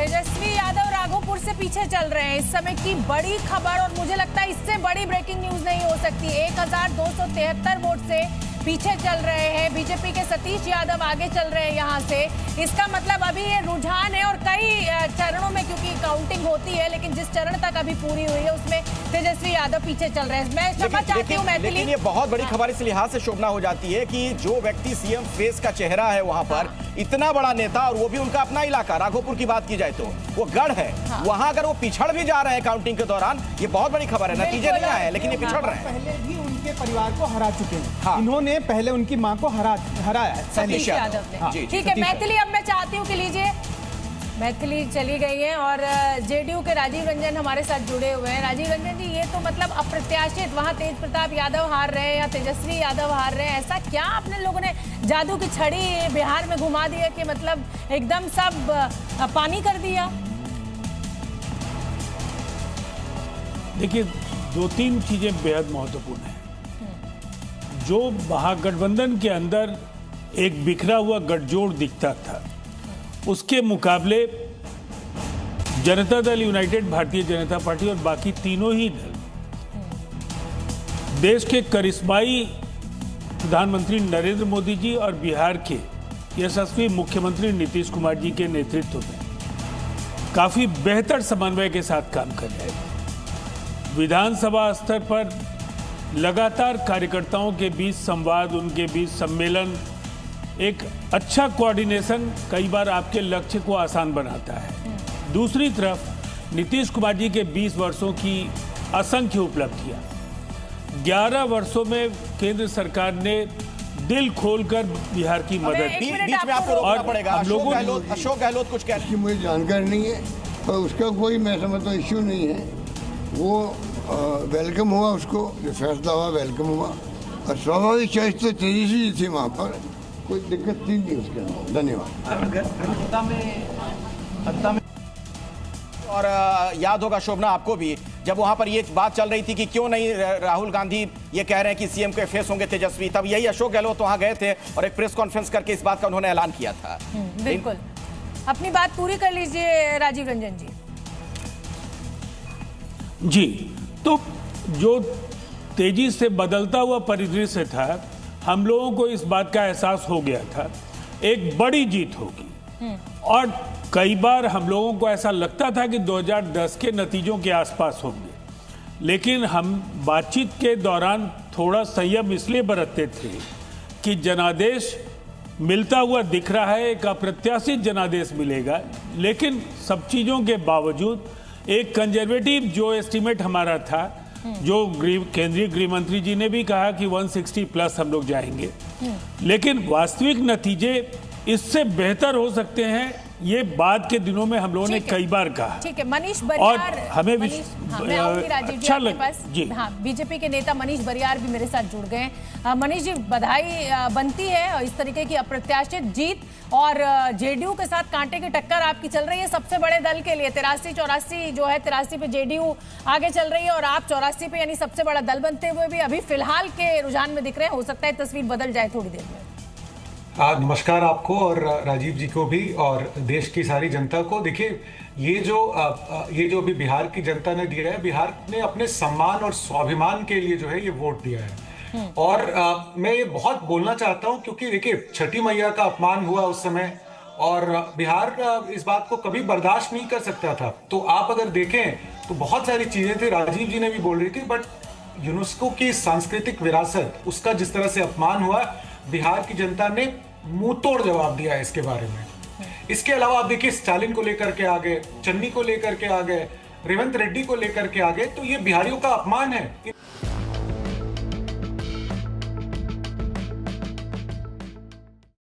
तेजस्वी यादव राघोपुर से पीछे चल रहे हैं। इस समय की बड़ी खबर, और मुझे लगता है इससे बड़ी ब्रेकिंग न्यूज नहीं हो सकती। 1273 वोट से पीछे चल रहे हैं। बीजेपी के सतीश यादव आगे चल रहे हैं यहां से। इसका मतलब अभी ये रुझान है, और कई चरणों में क्योंकि काउंटिंग होती है, लेकिन जिस चरण तक अभी पूरी हुई है उसमें तेजस्वी यादव पीछे चल रहे हैं। मैं क्षमा चाहती हूँ मैथिली, लेकिन ये बहुत बड़ी खबर इस लिहाज से शोभना हो जाती है कि जो व्यक्ति सीएम फेस का चेहरा है वहां पर, इतना बड़ा नेता, और वो भी उनका अपना इलाका राघोपुर की बात की जाए तो वो गढ़ है, वहां अगर वो पिछड़ भी जा रहे हैं काउंटिंग के दौरान, ये बहुत बड़ी खबर है। नतीजे नहीं आए लेकिन ये पिछड़ रहे हैं। पहले भी उनके परिवार को हरा चुके हैं। इन्होंने पहले उनकी मां को हराया है सतीश यादव ने। ठीक है मैथिली, अब मैं चाहती हूँ कि लीजिए, मैथिली चली गई है और जेडीयू के राजीव रंजन हमारे साथ जुड़े हुए हैं। राजीव रंजन जी, ये तो मतलब अप्रत्याशित, वहां तेज प्रताप यादव हार रहे हैं या तेजस्वी यादव हार रहे हैं, ऐसा क्या अपने लोगों ने जादू की छड़ी बिहार में घुमा दिया कि मतलब एकदम सब पानी कर दिया? देखिए, दो तीन चीजें बेहद महत्वपूर्ण हैं। जो महागठबंधन के अंदर एक बिखरा हुआ गठजोड़ दिखता था, उसके मुकाबले जनता दल यूनाइटेड, भारतीय जनता पार्टी और बाकी तीनों ही दल देश के करिश्माई प्रधानमंत्री नरेंद्र मोदी जी और बिहार के यशस्वी मुख्यमंत्री नीतीश कुमार जी के नेतृत्व में काफी बेहतर समन्वय के साथ काम कर रहे हैं। विधानसभा स्तर पर लगातार कार्यकर्ताओं के बीच संवाद, उनके बीच सम्मेलन, एक अच्छा कोऑर्डिनेशन कई बार आपके लक्ष्य को आसान बनाता है। दूसरी तरफ नीतीश कुमार जी के 20 वर्षों की असंख्य उपलब्धियां, 11 वर्षों में केंद्र सरकार ने दिल खोलकर बिहार की मदद की। बीच में आपको रोकना पड़ेगा। अशोक गहलोत कुछ कह रहे हैं। मुझे जानकारी नहीं है, पर उसका कोई मैं समझता हूँ इश्यू नहीं है। वो वेलकम हुआ, उसको जो फैसला हुआ वेलकम हुआ, और स्वाभाविक चॉइस तो तेजस्वी थी वहाँ पर, कोई दिक्कत नहीं उसके अंदर। धन्यवाद। और याद होगा शोभना आपको भी, जब वहां पर ये बात चल रही थी कि क्यों नहीं राहुल गांधी ये कह रहे हैं कि सीएम के फेस होंगे तेजस्वी, तब यही अशोक गहलोत वहां गए थे और एक प्रेस कॉन्फ्रेंस करके इस बात का उन्होंने ऐलान किया था। बिल्कुल, अपनी बात पूरी कर लीजिए राजीव रंजन जी। जी, तो जो तेजी से बदलता हुआ परिदृश्य था, हम लोगों को इस बात का एहसास हो गया था एक बड़ी जीत होगी। और कई बार हम लोगों को ऐसा लगता था कि 2010 के नतीजों के आसपास होंगे, लेकिन हम बातचीत के दौरान थोड़ा संयम इसलिए बरतते थे कि जनादेश मिलता हुआ दिख रहा है, एक अप्रत्याशित जनादेश मिलेगा। लेकिन सब चीज़ों के बावजूद एक कंजर्वेटिव जो एस्टीमेट हमारा था, जो केंद्रीय गृह मंत्री जी ने भी कहा कि 160 प्लस हम लोग जाएंगे, लेकिन वास्तविक नतीजे इससे बेहतर हो सकते हैं, ये बाद के दिनों में हम लोगों ने कई बार कहा। ठीक है, मनीष बरियार, और हमें अच्छा जी, हाँ, बीजेपी के नेता मनीष बरियार भी मेरे साथ जुड़ गए। मनीष जी, बधाई बनती है और इस तरीके की अप्रत्याशित जीत, और जेडीयू के साथ कांटे की टक्कर आपकी चल रही है सबसे बड़े दल के लिए। 83-84 जो है, 83 पे जेडीयू आगे चल रही है और आप 84 पे, यानी सबसे बड़ा दल बनते हुए भी अभी फिलहाल के रुझान में दिख रहे हैं। हो सकता है तस्वीर बदल जाए थोड़ी देर में। नमस्कार आपको और राजीव जी को भी और देश की सारी जनता को। देखिए, ये जो अभी बिहार की जनता ने दिया है, बिहार ने अपने सम्मान और स्वाभिमान के लिए जो है ये वोट दिया है। और मैं ये बहुत बोलना चाहता हूँ, क्योंकि देखिए, छठी मैया का अपमान हुआ उस समय, और बिहार इस बात को कभी बर्दाश्त नहीं कर सकता था। तो आप अगर देखें तो बहुत सारी चीजें थी, राजीव जी ने भी बोल रही थी, बट यूनेस्को की सांस्कृतिक विरासत, उसका जिस तरह से अपमान हुआ, बिहार की जनता ने मुंह तोड़ जवाब दिया है इसके बारे में। इसके अलावा आप देखिए, स्टालिन को लेकर के आ गए, चन्नी को लेकर के आ गए, रेवंत रेड्डी को लेकर के आ गए, तो ये बिहारियों का अपमान है।